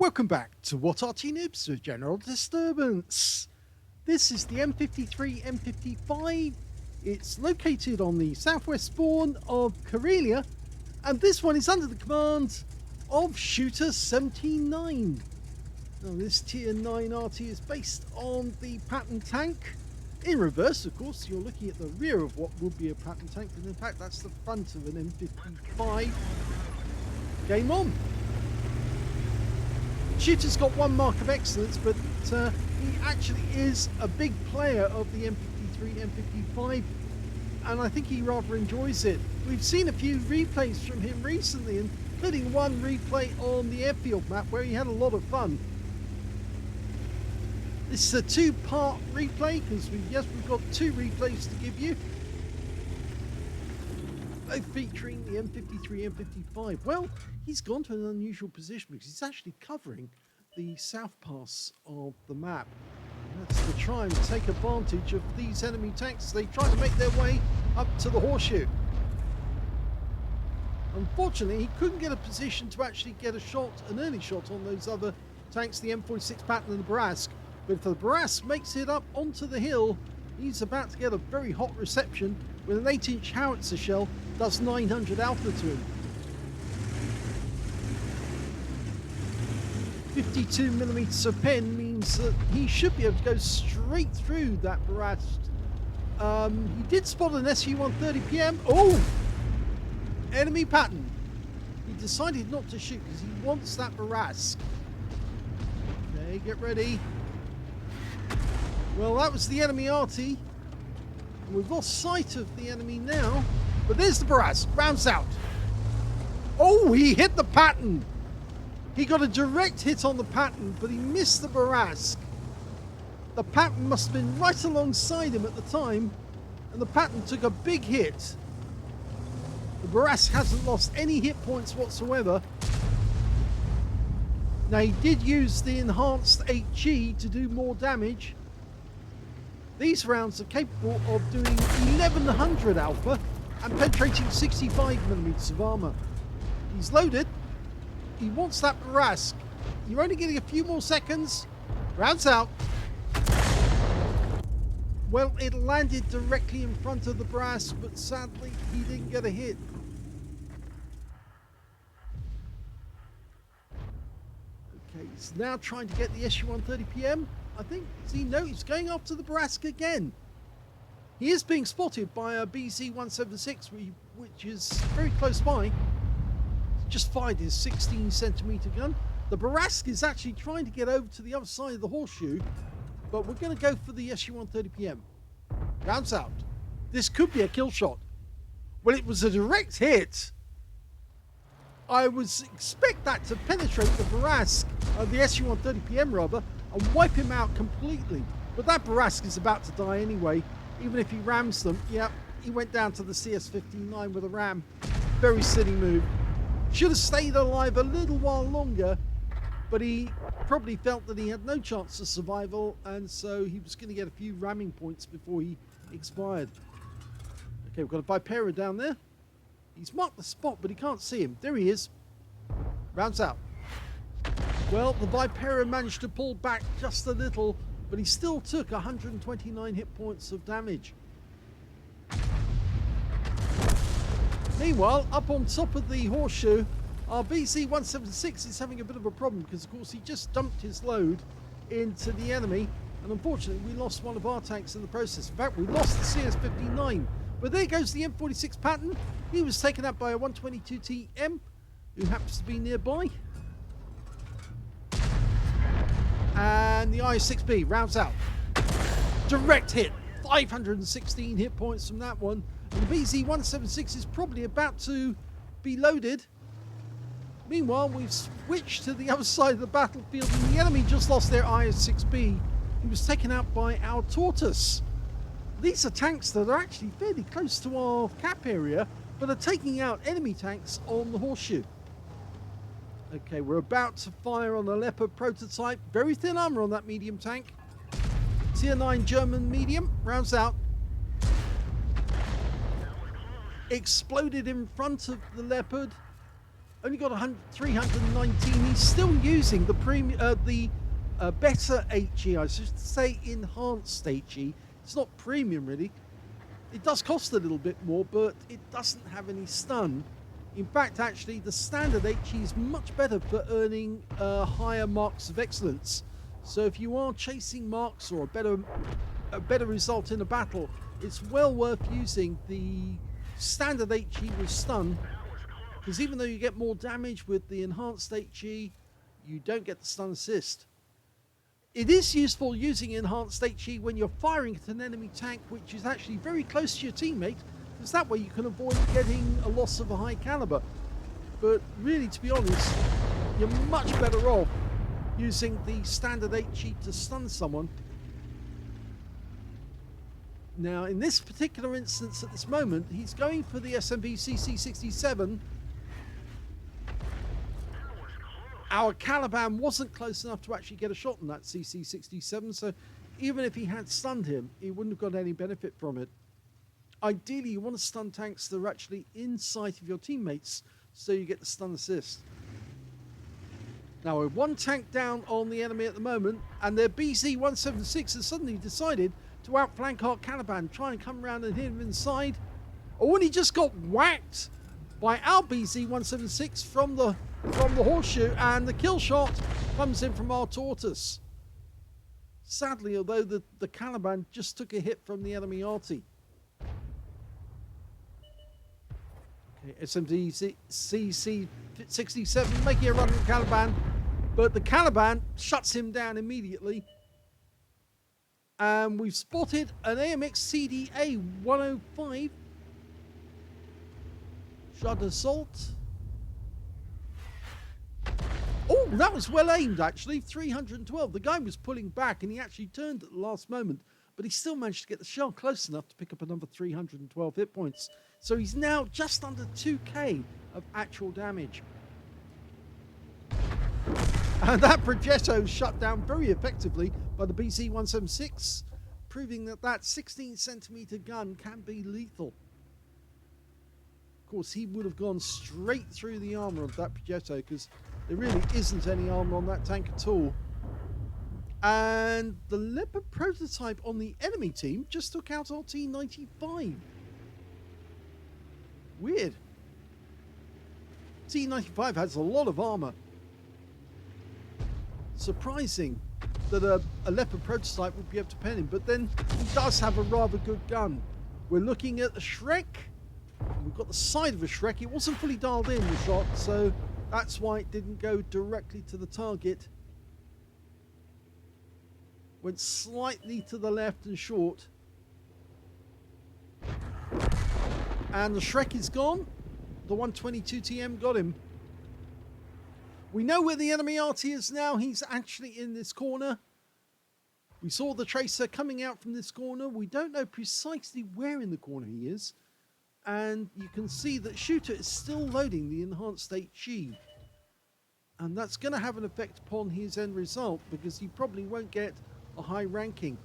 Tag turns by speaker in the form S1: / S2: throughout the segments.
S1: Welcome back to What Arty Noobs with General Disturbance. This is the M53 M55. It's located on the southwest spawn of Karelia, and this one is under the command of shootr79. Now this tier 9 Arty is based on the pattern tank. In reverse, of course, you're looking at the rear of what would be a pattern tank, and in fact that's the front of an M55. Game on. Shooter's got one mark of excellence, but he actually is a big player of the M53, M55, and I think he rather enjoys it. We've seen a few replays from him recently, including one replay on the airfield map where he had a lot of fun. This is a two-part replay, because we've got two replays to give you, both featuring the M53, M55. Well, he's gone to an unusual position because he's actually covering the south pass of the map. That's to try and take advantage of these enemy tanks. They try to make their way up to the horseshoe. Unfortunately, he couldn't get a position to actually get a shot, an early shot on those other tanks, the M46 pattern and the Barask. But if the Barask makes it up onto the hill, he's about to get a very hot reception with an 8-inch howitzer shell. Does 900 alpha to him. 52mm of pen means that he should be able to go straight through that Barask. He did spot an SU-130 PM. Oh! Enemy pattern. He decided not to shoot because he wants that Barask. Okay, get ready. Well, that was the enemy Arty. We've lost sight of the enemy now, but there's the Barask. Rounds out. Oh, he hit the pattern. He got a direct hit on the pattern, but he missed the Barask. The pattern must have been right alongside him at the time, and the pattern took a big hit. The Barask hasn't lost any hit points whatsoever. Now, he did use the enhanced HE to do more damage. These rounds are capable of doing 1100 alpha and penetrating 65mm of armor. He's loaded. He wants that Barask. You're only getting a few more seconds. Rounds out. Well, it landed directly in front of the Barask, but sadly he didn't get a hit. Okay, he's now trying to get the SU-130 PM. I think, no, he's going after the Barask again. He is being spotted by a BZ-176, which is very close by. Just fired his 16cm gun. The Barask is actually trying to get over to the other side of the horseshoe, but we're going to go for the SU-130 PM. Rounds out. This could be a kill shot. Well, it was a direct hit. I would expect that to penetrate the Barask, the SU-130 PM rather, and wipe him out completely. But that Barask is about to die anyway, even if he rams them. Yep, he went down to the CS-59 with a ram. Very silly move. Should have stayed alive a little while longer, but he probably felt that he had no chance of survival, and so he was going to get a few ramming points before he expired. Okay, we've got a Vipera down there. He's marked the spot, but he can't see him. There he is. Rounds out. Well, the Vipera managed to pull back just a little, but he still took 129 hit points of damage. Meanwhile, up on top of the horseshoe, our BZ-176 is having a bit of a problem because, of course, he just dumped his load into the enemy, and unfortunately, we lost one of our tanks in the process. In fact, we lost the CS-59. But there goes the M46 pattern. He was taken out by a 122TM, who happens to be nearby. And the IS-6B rounds out. Direct hit. 516 hit points from that one. And the BZ-176 is probably about to be loaded. Meanwhile, we've switched to the other side of the battlefield, and the enemy just lost their IS-6B. He was taken out by our Tortoise. These are tanks that are actually fairly close to our cap area, but are taking out enemy tanks on the horseshoe. Okay, we're about to fire on a Leopard prototype. Very thin armor on that medium tank. Tier 9 German medium. Rounds out. Exploded in front of the Leopard. Only got 319. He's still using the better HE. I should say enhanced HE. It's not premium really. It does cost a little bit more, but it doesn't have any stun. In fact, actually, the standard HE is much better for earning higher marks of excellence. So if you are chasing marks or a better result in a battle, it's well worth using the standard HE with stun, because even though you get more damage with the enhanced HE, you don't get the stun assist. It is useful using enhanced HE when you're firing at an enemy tank which is actually very close to your teammate, because that way you can avoid getting a loss of a high caliber. But really, to be honest, you're much better off using the standard HE to stun someone. Now, in this particular instance at this moment, he's going for the SMV CC67. Our Caliban wasn't close enough to actually get a shot on that CC67, so even if he had stunned him, he wouldn't have got any benefit from it. Ideally, you want to stun tanks that are actually in sight of your teammates, so you get the stun assist. Now, with one tank down on the enemy at the moment, and their BZ-176 has suddenly decided to outflank our Caliban, try and come around and hit him inside. Oh, and he just got whacked by our BZ-176 from the horseshoe, and the kill shot comes in from our Tortoise. Sadly, although the Caliban just took a hit from the enemy Arty. Okay, SMD CC67 making a run at the Caliban, but the Caliban shuts him down immediately. And we've spotted an AMX CDA 105 shot assault. Oh, that was well aimed actually. 312. The guy was pulling back and he actually turned at the last moment, but he still managed to get the shell close enough to pick up another 312 hit points. So he's now just under 2k of actual damage. And that Progetto shut down very effectively by the BZ-176, proving that that 16cm gun can be lethal. Of course, he would have gone straight through the armor of that Progetto, because there really isn't any armor on that tank at all. And the Leopard prototype on the enemy team just took out our T95. Weird. T95 has a lot of armor. Surprising that a Leopard prototype would be able to pen him, but then he does have a rather good gun. We're looking at the Shrek. We've got the side of a Shrek. It wasn't fully dialed in, the shot, so that's why it didn't go directly to the target. Went slightly to the left and short. And the Shrek is gone. The 122 TM got him. We know where the enemy Arty is now. He's actually in this corner. We saw the Tracer coming out from this corner. We don't know precisely where in the corner he is. And you can see that Shooter is still loading the enhanced HE. And that's going to have an effect upon his end result, because he probably won't get a high ranking.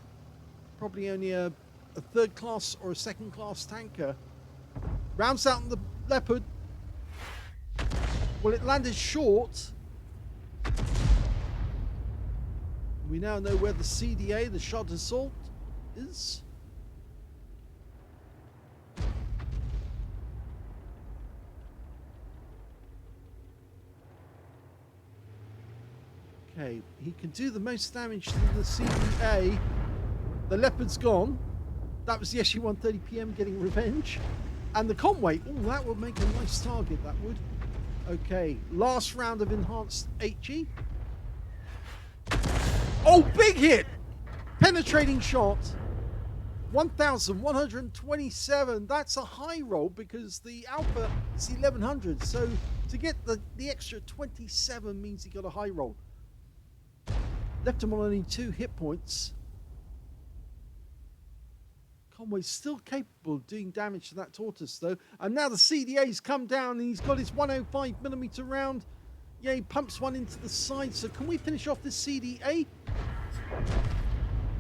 S1: Probably only a third class or a second class tanker. Rounds out on the Leopard. Well, it landed short. We now know where the CDA, the shot assault, is. Okay, he can do the most damage to the CDA. The Leopard's gone. That was the SU-130 PM getting revenge. And the Conway, oh, that would make a nice target, that would. Okay, last round of enhanced HE. Oh, big hit! Penetrating shot. 1,127. That's a high roll, because the Alpha is 1,100. So to get the extra 27 means he got a high roll. Left him on only 2 hit points. Conway's still capable of doing damage to that Tortoise, though. And now the CDA's come down and he's got his 105mm round. Yeah, he pumps one into the side. So can we finish off this CDA?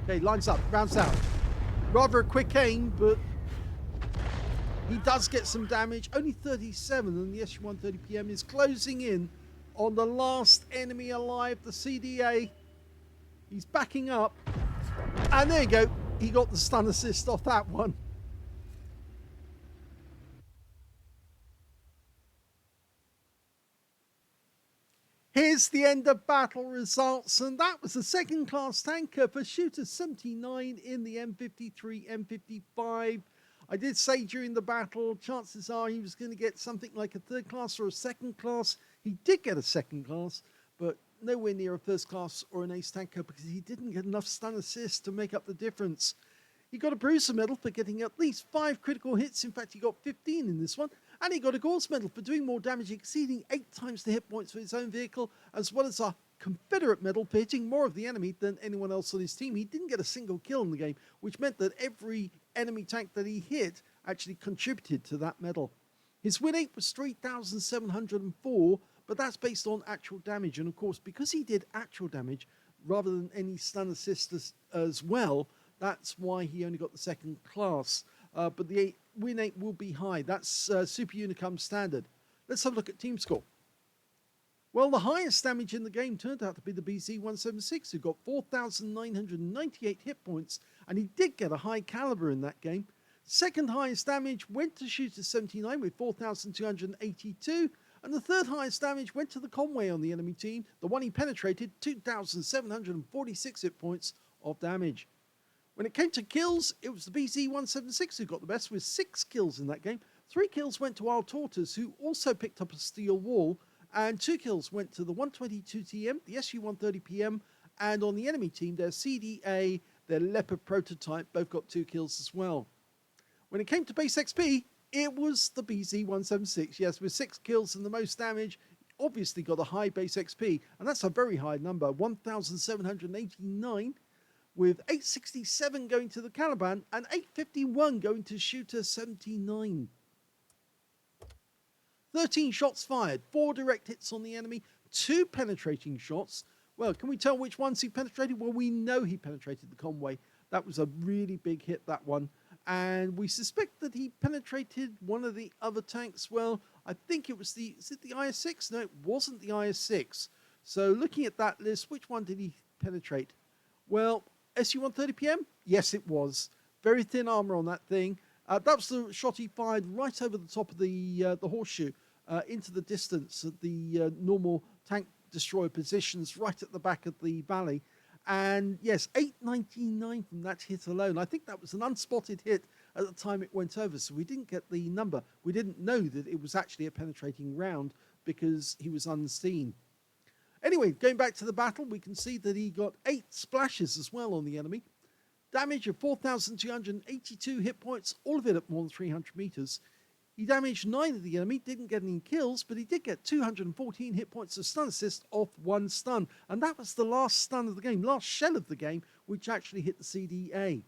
S1: Okay, lines up, rounds out. Rather a quick aim, but He does get some damage, only 37, and the SU-130PM is closing in on the last enemy alive, the CDA. He's backing up, and there you go. He got the stun assist off that one. Here's the end of battle results, and that was a second-class tanker for shootr79 in the M53, M55. I did say during the battle, chances are he was going to get something like a third class or a second class. He did get a second class, but nowhere near a first class or an ace tanker because he didn't get enough stun assists to make up the difference. He got a bruiser medal for getting at least 5 critical hits. In fact, he got 15 in this one. And he got a Gauss medal for doing more damage, exceeding 8 times the hit points for his own vehicle, as well as a Confederate medal for hitting more of the enemy than anyone else on his team. He didn't get a single kill in the game, which meant that every enemy tank that he hit actually contributed to that medal. His win rate was 3,704, but that's based on actual damage. And of course, because he did actual damage rather than any stun assist as well, that's why he only got the second class. But the win rate will be high. That's Super Unicum standard. Let's have a look at team score. Well, the highest damage in the game turned out to be the BZ176, who got 4,998 hit points, and he did get a high caliber in that game. Second highest damage went to shootr79 with 4,282, and the third highest damage went to the Conway on the enemy team, the one he penetrated, 2,746 hit points of damage. When it came to kills, it was the BZ176 who got the best with 6 kills in that game. 3 kills went to our Tortoise, who also picked up a steel wall, and 2 kills went to the 122TM, the SU-130PM, and on the enemy team, their CDA, their Leopard prototype, both got 2 kills as well. When it came to base XP, it was the BZ176, yes, with 6 kills and the most damage, obviously got a high base XP, and that's a very high number, 1,789, with 867 going to the Caliban and 851 going to shootr79. 13 shots fired, 4 direct hits on the enemy, 2 penetrating shots. Well, can we tell which ones he penetrated? Well, we know he penetrated the Conway. That was a really big hit, that one. And we suspect that he penetrated one of the other tanks. Well, I think it was is it the IS-6? No, it wasn't the IS-6. So looking at that list, which one did he penetrate? Well, SU-130PM? Yes, it was. Very thin armor on that thing. That was the shot he fired right over the top of the horseshoe into the distance at the normal tank destroyer positions right at the back of the valley. And yes, 899 from that hit alone. I think that was an unspotted hit at the time it went over, so we didn't get the number. We didn't know that it was actually a penetrating round because he was unseen. Anyway, going back to the battle, we can see that he got 8 splashes as well on the enemy. Damage of 4,282 hit points, all of it at more than 300 meters. He damaged 9 of the enemy, didn't get any kills, but he did get 214 hit points of stun assist off 1 stun. And that was the last stun of the game, last shell of the game, which actually hit the CDA.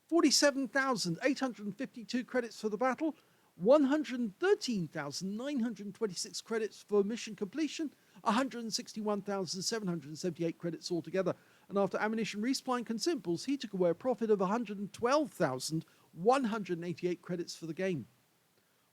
S1: 47,852 credits for the battle, 113,926 credits for mission completion, 161,778 credits altogether. And after ammunition, resupply and consumables, he took away a profit of 112,188 credits for the game.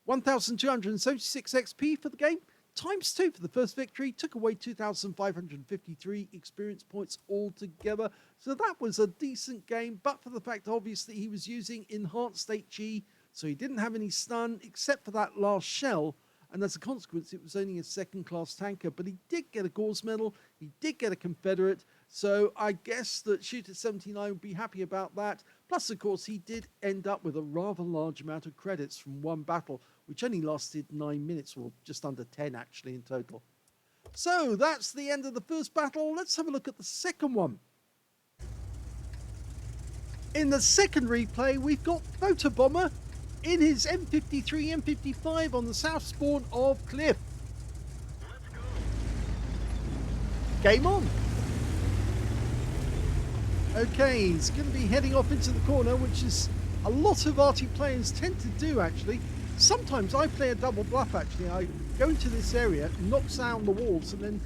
S1: 1,276 XP for the game, times 2 for the first victory, took away 2,553 experience points altogether. So that was a decent game, but for the fact, obviously, he was using enhanced HE, so he didn't have any stun except for that last shell. And as a consequence, it was only a second-class tanker. But he did get a Gauss medal. He did get a Confederate. So I guess that shootr79 would be happy about that. Plus, of course, he did end up with a rather large amount of credits from one battle, which only lasted 9 minutes, or just under 10, actually, in total. So that's the end of the first battle. Let's have a look at the second one. In the second replay, we've got Photobomber in his M53, M55 on the south spawn of Cliff. Game on. Okay, he's going to be heading off into the corner, which is a lot of Arty players tend to do, actually. Sometimes I play a double bluff, actually. I go into this area, knock down the walls, and then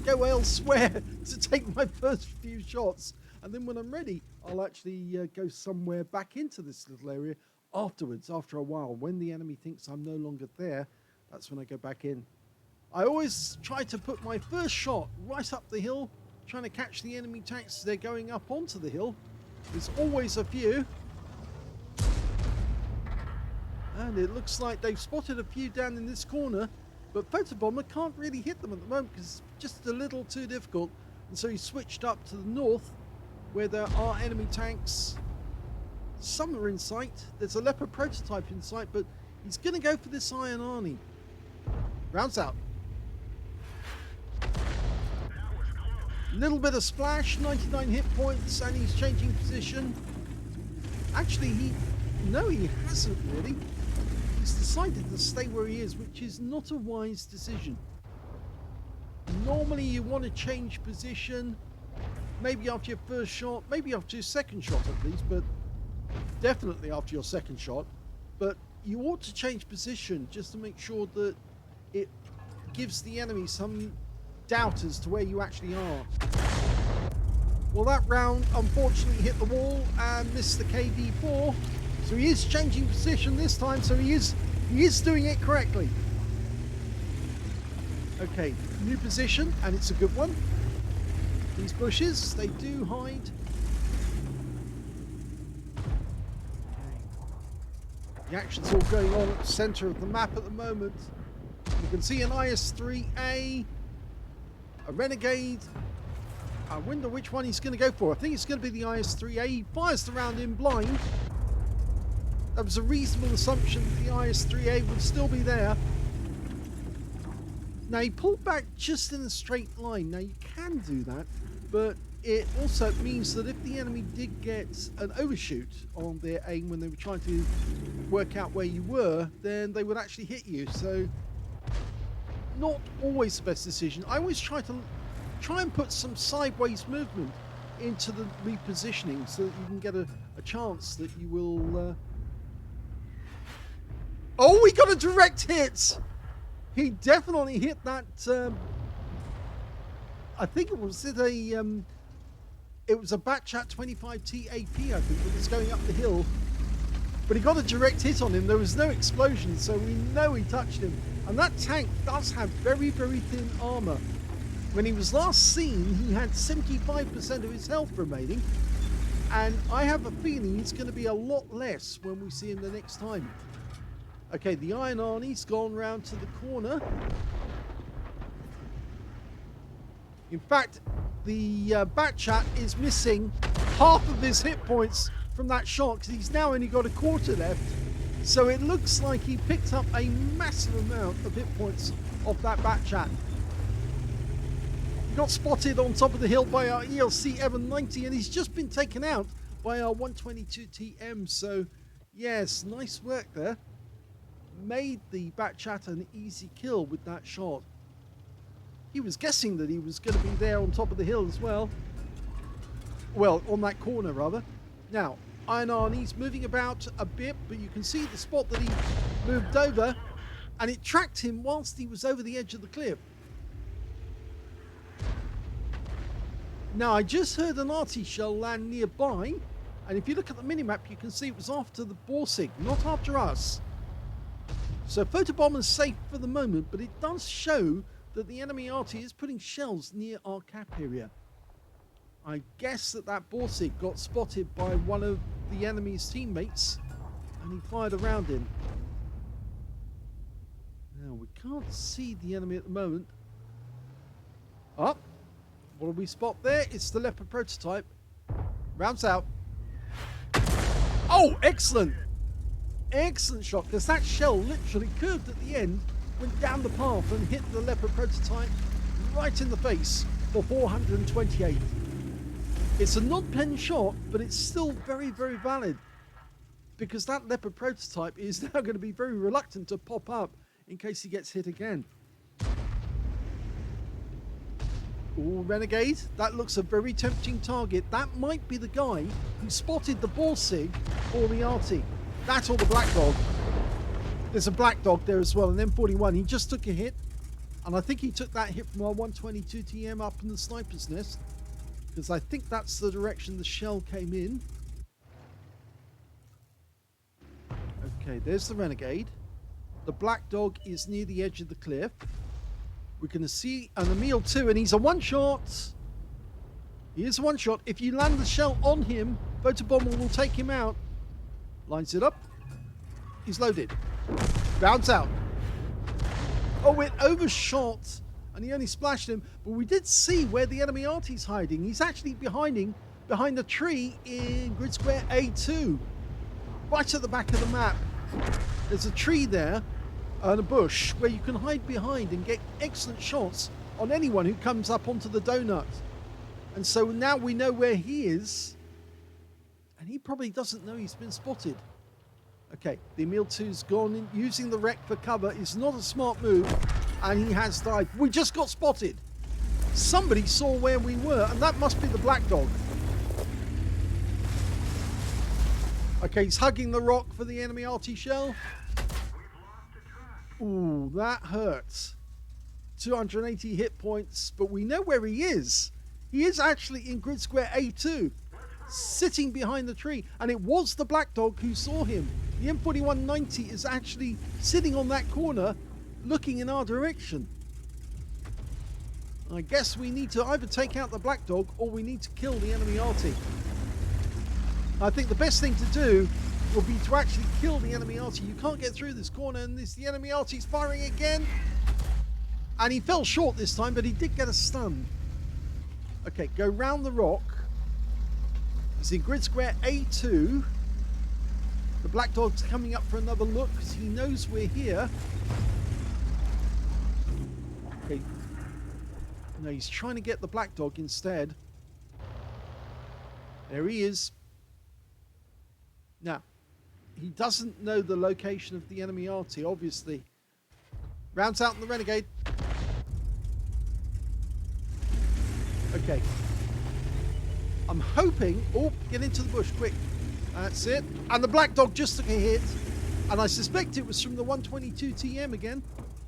S1: go elsewhere to take my first few shots. And then when I'm ready, I'll actually go somewhere back into this little area afterwards, after a while, when the enemy thinks I'm no longer there, that's when I go back in. I always try to put my first shot right up the hill, trying to catch the enemy tanks as they're going up onto the hill. There's always a few. And it looks like they've spotted a few down in this corner, but Photobomber can't really hit them at the moment because it's just a little too difficult. And so he switched up to the north, where there are enemy tanks. Some are in sight. There's a Leopard prototype in sight, but he's going to go for this Iron Arnie. Rounds out. Little bit of splash, 99 hit points, and he's changing position. Actually, he hasn't really. He's decided to stay where he is, which is not a wise decision. Normally, you want to change position, maybe after your first shot, maybe after your second shot at least, but definitely after your second shot. But you ought to change position just to make sure that it gives the enemy some doubt as to where you actually are. Well, that round unfortunately hit the wall and missed the KV4, so he is changing position this time, so he is doing it correctly. Okay, new position, and it's a good one. These bushes, they do hide. Okay. The action's all going on at the center of the map at the moment. You can see an IS-3A, a Renegade. I wonder which one he's going to go for. I think it's going to be the IS-3A. He fires the round in blind. That was a reasonable assumption that the IS-3A would still be there. Now, he pulled back just in a straight line. Now, you can do that, but it also means that if the enemy did get an overshoot on their aim when they were trying to work out where you were, then they would actually hit you. So, not always the best decision. I always try and put some sideways movement into the repositioning so that you can get a chance that you will... Oh, we got a direct hit! He definitely hit that... I think it was a Batchat 25 TAP, I think, that was going up the hill. But he got a direct hit on him. There was no explosion, so we know he touched him. And that tank does have very, very thin armor. When he was last seen, he had 75% of his health remaining. And I have a feeling it's going to be a lot less when we see him the next time. Okay, the Iron Arnie's gone round to the corner. In fact, the Batchat is missing half of his hit points from that shot because he's now only got a quarter left. So it looks like he picked up a massive amount of hit points off that Batchat. He got spotted on top of the hill by our ELC M90, and he's just been taken out by our 122 TM. So yes, nice work there. Made the Batchat an easy kill with that shot. He was guessing that he was going to be there on top of the hill as well. Well, on that corner rather. Now, Iron Arnie's moving about a bit, but you can see the spot that he moved over, and it tracked him whilst he was over the edge of the cliff. Now, I just heard an Arty shell land nearby, and if you look at the minimap, you can see it was after the Borsig, not after us. So Photobomber's safe for the moment, but it does show that the enemy Arty is putting shells near our cap area. I guess that Borsig got spotted by one of the enemy's teammates, and he fired around him. Now, we can't see the enemy at the moment. Up. What do we spot there? It's the Leopard prototype. Rounds out. Oh, excellent! Excellent shot, because that shell literally curved at the end, went down the path and hit the Leopard prototype right in the face for 428. It's a non-pen shot, but it's still very, very valid, because that Leopard prototype is now going to be very reluctant to pop up in case he gets hit again. Ooh, Renegade, that looks a very tempting target. That might be the guy who spotted the Borsig or the Arty. That or the Black Dog. There's a Black Dog there as well, an M41. He just took a hit, and I think he took that hit from our 122 TM up in the sniper's nest, because I think that's the direction the shell came in. Okay, there's the Renegade. The Black Dog is near the edge of the cliff. We're going to see an Emil too, and he's a one-shot. He is a one-shot. If you land the shell on him, Photobomber will take him out. Lines it up. He's loaded. Rounds out. Oh, it overshot, and he only splashed him. But we did see where the enemy Arty's hiding. He's actually behind the tree in grid square A2. Right at the back of the map. There's a tree there and a bush where you can hide behind and get excellent shots on anyone who comes up onto the donut. And so now we know where he is, and he probably doesn't know he's been spotted. Okay, the Emil 2's gone in. Using the wreck for cover is not a smart move, and he has died. We just got spotted. Somebody saw where we were, and that must be the Black Dog. Okay, he's hugging the rock for the enemy Arty shell. Ooh, that hurts. 280 hit points, but we know where he is. He is actually in grid square A2, sitting behind the tree, and it was the Black Dog who saw him. The M4190 is actually sitting on that corner, looking in our direction. I guess we need to either take out the Black Dog or we need to kill the enemy Arty. I think the best thing to do will be to actually kill the enemy Arty. You can't get through this corner, and the enemy Arty's firing again. And he fell short this time, but he did get a stun. Okay, go round the rock. He's in grid square A2. The Black Dog's coming up for another look because he knows we're here. Okay. No, he's trying to get the Black Dog instead. There he is. Now, he doesn't know the location of the enemy Arty, obviously. Rounds out in the Renegade. Okay. I'm hoping... Oh, get into the bush, quick. That's it. And the Black Dog just took a hit. And I suspect it was from the 122 TM again.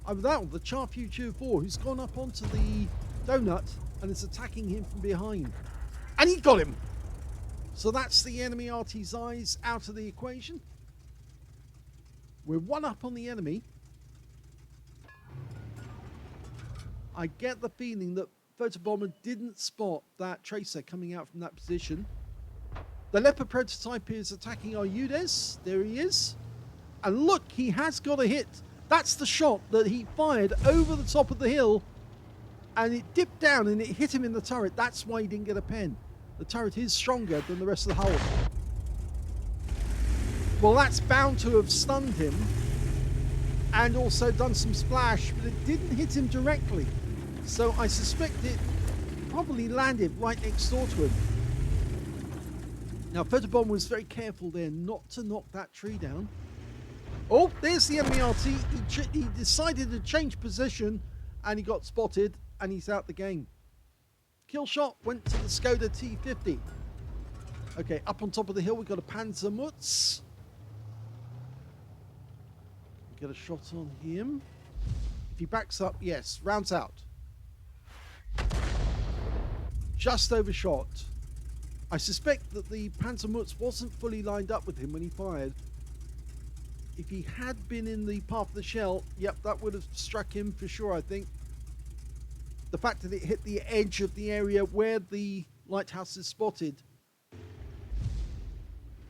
S1: That, the FUN2 who's gone up onto the donut and is attacking him from behind. And he got him. So that's the enemy Arty's eyes out of the equation. We're one up on the enemy. I get the feeling that Photobomber didn't spot that tracer coming out from that position. The Leopard prototype is attacking our UDES. There he is. And look, he has got a hit. That's the shot that he fired over the top of the hill. And it dipped down and it hit him in the turret. That's why he didn't get a pen. The turret is stronger than the rest of the hull. Well, that's bound to have stunned him. And also done some splash, but it didn't hit him directly. So I suspect it probably landed right next door to him. Now, Photobomber was very careful there not to knock that tree down. Oh, there's the enemy Arty. He decided to change position, and he got spotted, and he's out the game. Kill shot went to the Skoda T50. Okay, up on top of the hill, we've got a Panzermutz. Get a shot on him. If he backs up, yes, rounds out. Just overshot. I suspect that the Panzermutz wasn't fully lined up with him when he fired. If he had been in the path of the shell, yep, that would have struck him for sure, I think. The fact that it hit the edge of the area where the lighthouse is spotted.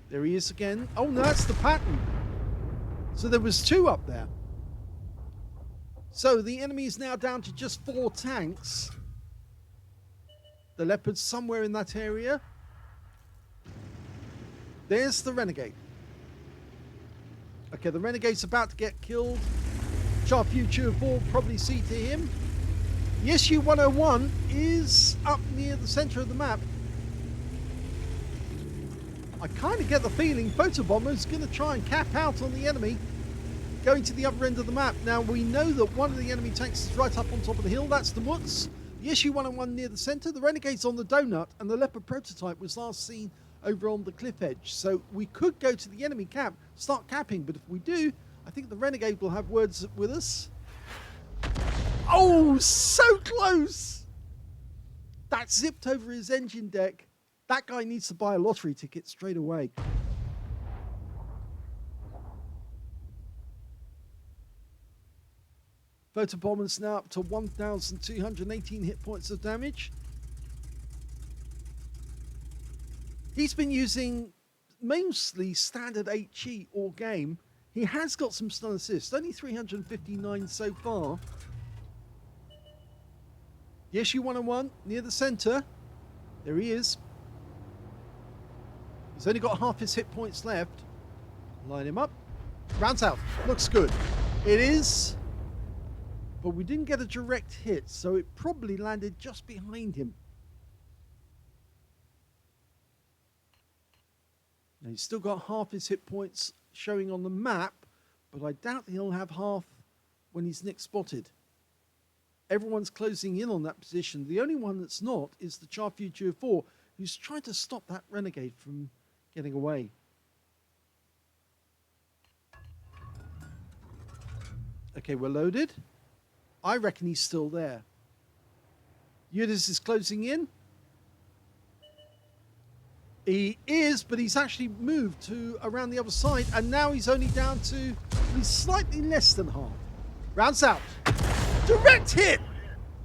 S1: There he is again. Oh, no, that's the pattern. So there was two up there. So the enemy is now down to just 4 tanks. The Leopard's somewhere in that area. There's the Renegade. Okay, the Renegade's about to get killed. FUN2 probably see to him. The SU-101 is up near the center of the map. I kind of get the feeling Photobomber is going to try and cap out on the enemy going to the other end of the map. Now, we know that one of the enemy tanks is right up on top of the hill. That's the Mutz. The SU-101 near the center. The Renegade's on the donut, and the Leopard prototype was last seen over on the cliff edge. So we could go to the enemy camp, start capping, but if we do, I think the Renegade will have words with us. Oh, so close! That zipped over his engine deck. That guy needs to buy a lottery ticket straight away. Photobomber's now up to 1,218 hit points of damage. He's been using mostly standard HE all game. He has got some stun assists, only 359 so far. The SU-101 near the center. There he is. He's only got half his hit points left. Line him up. Rounds out. Looks good. It is. But we didn't get a direct hit, so it probably landed just behind him. Now he's still got half his hit points showing on the map, but I doubt he'll have half when he's next spotted. Everyone's closing in on that position. The only one that's not is the Charfuture 4, who's trying to stop that Renegade from getting away. Okay, we're loaded. I reckon he's still there. Udis is closing in. He is, but he's actually moved to around the other side, and now he's only down to, he's slightly less than half. Rounds out. Direct hit!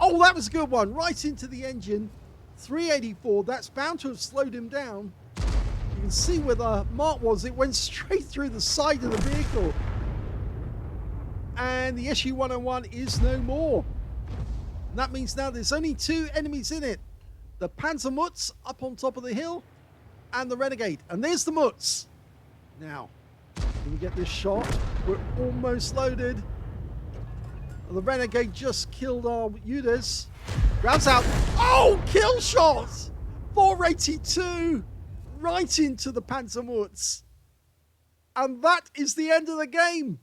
S1: Oh, that was a good one. Right into the engine. 384. That's bound to have slowed him down. You can see where the mark was. It went straight through the side of the vehicle. And the SU-101 is no more. And that means now there's only two enemies in it. The Panzermutz up on top of the hill, and the Renegade. And there's the Mutz. Now, can we get this shot? We're almost loaded. The Renegade just killed our Udis. Rounds out. Oh, kill shot! 482 right into the Panzermutz. And that is the end of the game.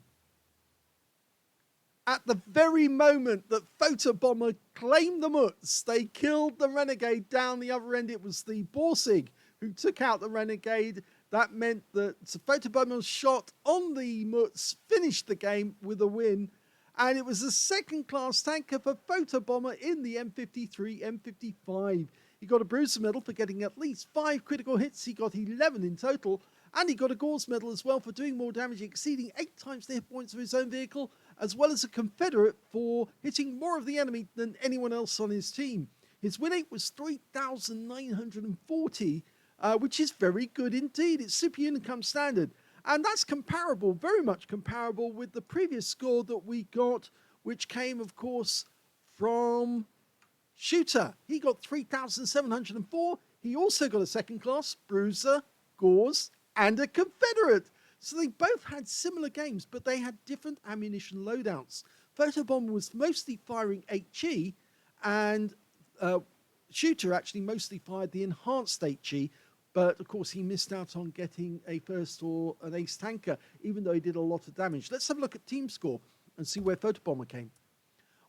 S1: At the very moment that Photobomber claimed the Mutz, they killed the Renegade down the other end. It was the Borsig who took out the Renegade. That meant that Photobomber's shot on the Mutz finished the game with a win. And it was a second-class tanker for Photobomber in the M53, M55. He got a Bruiser medal for getting at least 5 critical hits. He got 11 in total. And he got a Gauze medal as well for doing more damage, exceeding 8 times the hit points of his own vehicle, as well as a Confederate for hitting more of the enemy than anyone else on his team. His win rate was 3,940, which is very good indeed. It's superhuman income standard. And that's comparable, very much comparable with the previous score that we got, which came, of course, from Shooter. He got 3,704. He also got a second class, Bruiser, Gauze, and a Confederate. So they both had similar games, but they had different ammunition loadouts. Photobomber was mostly firing HE, and Shooter actually mostly fired the enhanced HE, but of course he missed out on getting a first or an ace tanker, even though he did a lot of damage. Let's have a look at team score and see where Photobomber came.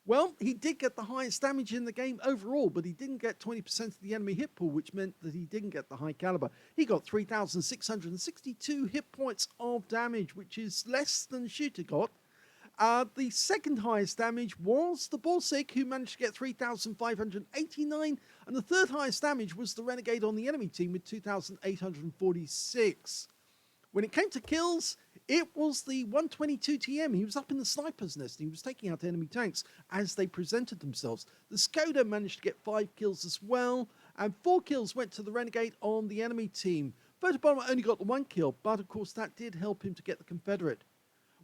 S1: Well, he did get the highest damage in the game overall, but he didn't get 20% of the enemy hit pool, which meant that he didn't get the high caliber. He got 3,662 hit points of damage, which is less than Shooter got. The second highest damage was the Borsig, who managed to get 3,589, and the third highest damage was the Renegade on the enemy team with 2,846. When it came to kills, it was the 122 TM. He was up in the sniper's nest. He was taking out enemy tanks as they presented themselves. The Skoda managed to get 5 kills as well, and 4 kills went to the Renegade on the enemy team. Photobomber only got the 1 kill, but of course that did help him to get the Confederate.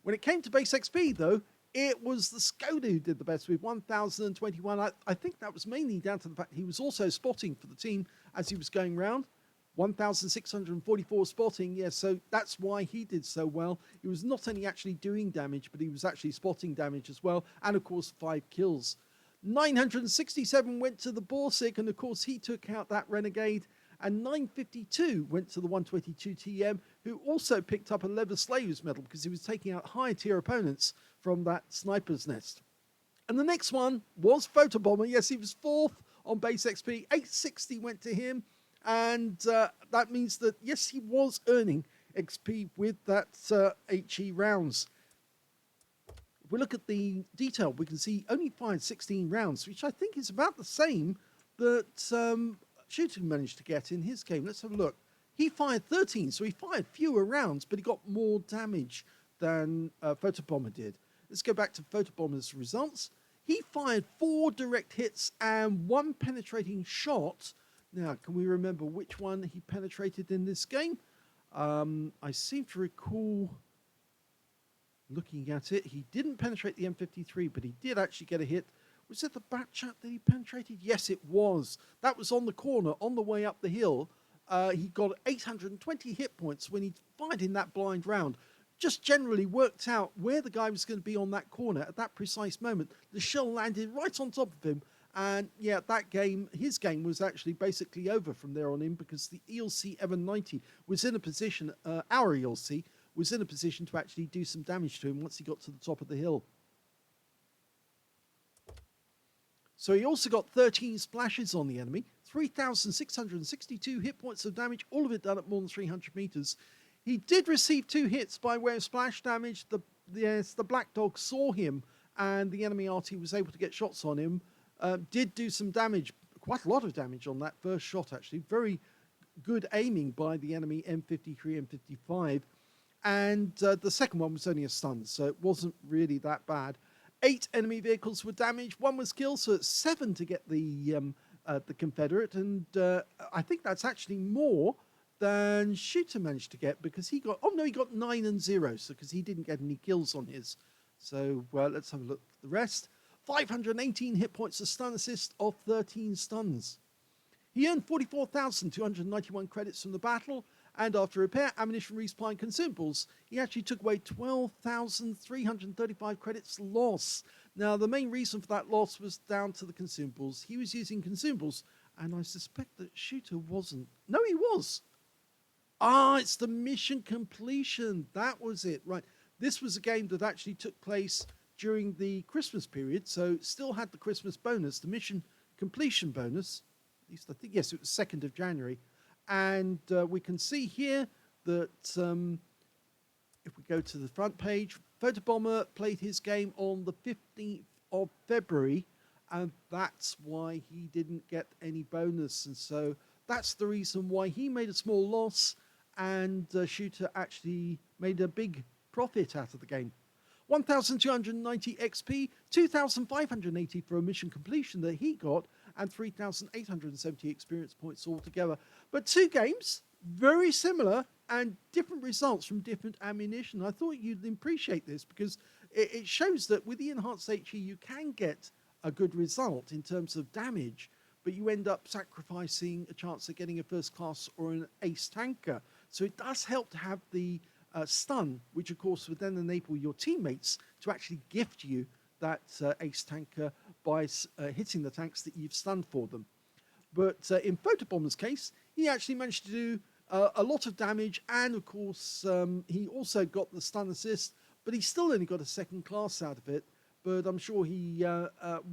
S1: When it came to base XP, though, it was the Skoda who did the best with 1,021. I think that was mainly down to the fact he was also spotting for the team as he was going round. 1,644 spotting, yes, so that's why he did so well. He was not only actually doing damage, but he was actually spotting damage as well, and of course 5 kills. 967 went to the Borsig, and of course he took out that Renegade, and 952 went to the 122 TM, who also picked up a Leather Slaves medal because he was taking out higher tier opponents from that sniper's nest. And the next one was Photobomber. Yes, he was 4th on base XP. 860 went to him. And that means that, yes, he was earning XP with that HE rounds. If we look at the detail, we can see he only fired 16 rounds, which I think is about the same that Shooter managed to get in his game. Let's have a look. He fired 13, so he fired fewer rounds, but he got more damage than Photobomber did. Let's go back to Photobomber's results. He fired 4 direct hits and 1 penetrating shot. Now, can we remember which one he penetrated in this game? I seem to recall looking at it. He didn't penetrate the M53, but he did actually get a hit. Was it the back chat that he penetrated? Yes, it was. That was on the corner, on the way up the hill. He got 820 hit points when he fired in that blind round. Just generally worked out where the guy was going to be on that corner at that precise moment. The shell landed right on top of him. And yeah, that game, his game was actually basically over from there on in, because the ELC M90 was in a position, our ELC was in a position to actually do some damage to him once he got to the top of the hill. So he also got 13 splashes on the enemy, 3,662 hit points of damage, all of it done at more than 300 meters. He did receive 2 hits by way of splash damage. The black dog saw him, and the enemy Arty was able to get shots on him. Did do some damage, quite a lot of damage on that first shot, actually. Very good aiming by the enemy M53, M55. And the second one was only a stun, so it wasn't really that bad. 8 enemy vehicles were damaged, 1 was killed, so it's 7 to get the Confederate. And I think that's actually more than Shooter managed to get, because he got, he got 9 and 0, so because he didn't get any kills on his. So let's have a look at the rest. 518 hit points of stun assist off 13 stuns. He earned 44,291 credits from the battle, and after repair, ammunition, resupply, and consumables, he actually took away 12,335 credits loss. Now, the main reason for that loss was down to the consumables. He was using consumables, and I suspect that Shooter wasn't. No, he was. It's the mission completion. That was it, right. This was a game that actually took place during the Christmas period, so still had the Christmas bonus, the mission completion bonus. At least I think, yes, it was 2nd of January. And we can see here that if we go to the front page, Photobomber played his game on the 15th of February, and that's why he didn't get any bonus. And so that's the reason why he made a small loss, and Shooter actually made a big profit out of the game. 1,290 XP, 2,580 for a mission completion that he got, and 3,870 experience points altogether. But 2 games, very similar, and different results from different ammunition. I thought you'd appreciate this, because it shows that with the enhanced HE you can get a good result in terms of damage, but you end up sacrificing a chance of getting a first class or an ace tanker. So it does help to have the stun, which of course would then enable your teammates to actually gift you that ace tanker by hitting the tanks that you've stunned for them. But in Photobomber's case, he actually managed to do a lot of damage, and of course he also got the stun assist, but he still only got a 2nd class out of it. But I'm sure he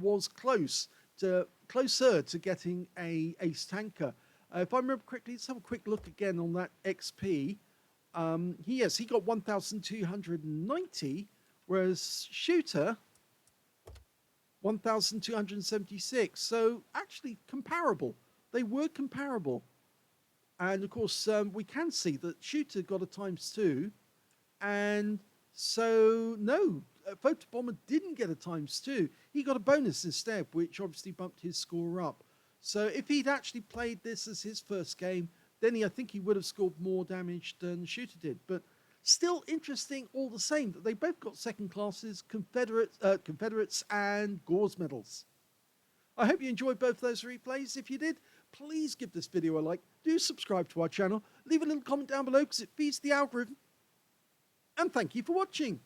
S1: was closer to getting a ace tanker. If I remember correctly, let's have a quick look again on that XP. He got 1,290, whereas Shooter 1,276. So actually comparable. They were comparable. And of course, we can see that Shooter got a ×2. And so, no, Photobomber didn't get a ×2. He got a bonus instead, which obviously bumped his score up. So if he'd actually played this as his first game, then I think he would have scored more damage than Shooter did. But still interesting all the same that they both got 2nd classes, Confederates and Gauze medals. I hope you enjoyed both those replays. If you did, please give this video a like. Do subscribe to our channel. Leave a little comment down below because it feeds the algorithm. And thank you for watching.